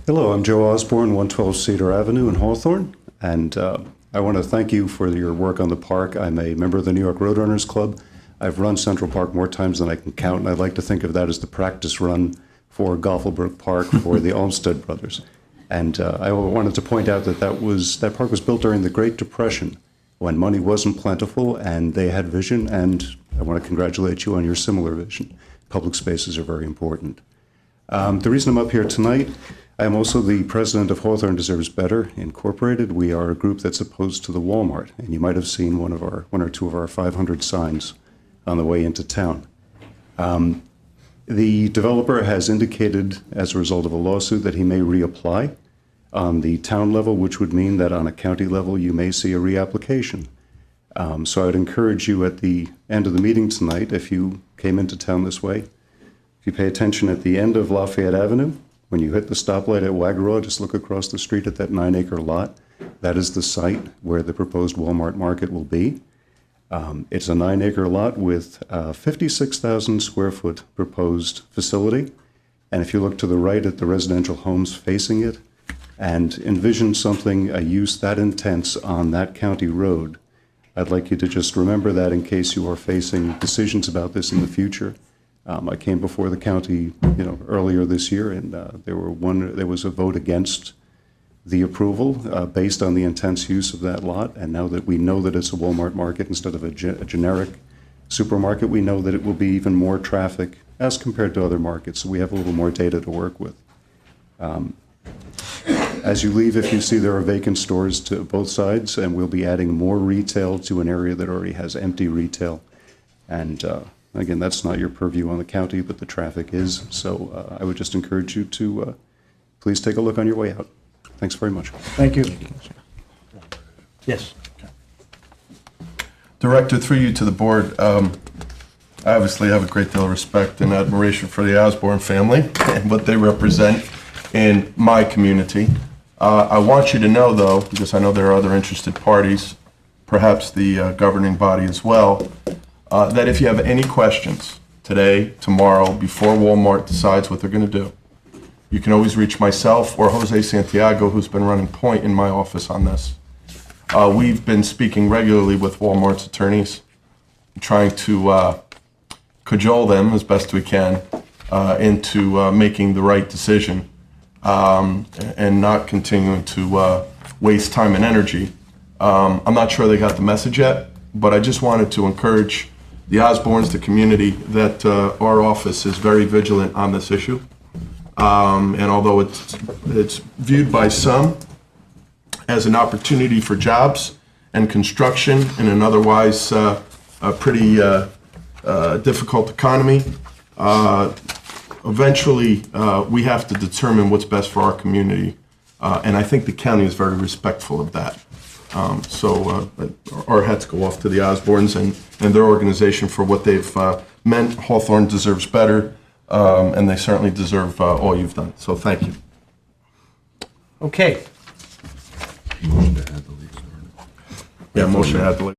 Hello, I'm Joe Osborne, 112 Cedar Avenue in Hawthorne, and I want to thank you for your work on the park. I'm a member of the New York Roadrunners Club. I've run Central Park more times than I can count, and I like to think of that as the practice run for Goffelbrook Park for the Olmsted brothers. And I wanted to point out that that park was built during the Great Depression, when money wasn't plentiful, and they had vision, and I want to congratulate you on your similar vision. Public spaces are very important. The reason I'm up here tonight, I am also the president of Hawthorne Deserves Better, Incorporated. We are a group that's opposed to the Walmart, and you might have seen one or two of our 500 signs on the way into town. The developer has indicated, as a result of a lawsuit, that he may reapply on the town level, which would mean that on a county level you may see a reapplication. So I would encourage you at the end of the meeting tonight, if you came into town this way, if you pay attention at the end of Lafayette Avenue, when you hit the stoplight at Wagaraw, just look across the street at that 9-acre lot. That is the site where the proposed Walmart market will be. It's a 9-acre lot with 56,000 square foot proposed facility. And if you look to the right at the residential homes facing it and envision something, a use that intense on that county road, I'd like you to just remember that in case you are facing decisions about this in the future. I came before the county, earlier this year, and there was a vote against the approval based on the intense use of that lot. And now that we know that it's a Walmart market instead of a generic supermarket, we know that it will be even more traffic as compared to other markets. So we have a little more data to work with. As you leave, if you see there are vacant stores to both sides, and we'll be adding more retail to an area that already has empty retail. And again, that's not your purview on the county, but the traffic is. So I would just encourage you to please take a look on your way out. Thanks very much. Thank you. Yes. Director, through you to the board, I obviously have a great deal of respect and admiration for the Osborne family and what they represent in my community. I want you to know, though, because I know there are other interested parties, perhaps the governing body as well, that if you have any questions today, tomorrow, before Walmart decides what they're going to do, you can always reach myself or Jose Santiago, who's been running point in my office on this. We've been speaking regularly with Walmart's attorneys, trying to cajole them as best we can into making the right decision and not continuing to waste time and energy. I'm not sure they got the message yet, but I just wanted to encourage the Osbornes, the community, that our office is very vigilant on this issue. And although it's viewed by some as an opportunity for jobs and construction in an otherwise a pretty difficult economy, eventually we have to determine what's best for our community. And I think the county is very respectful of that. So our hats go off to the Osbornes and their organization for what they've meant. Hawthorne deserves better. And they certainly deserve all you've done. So thank you. Okay. Yeah, motion to add the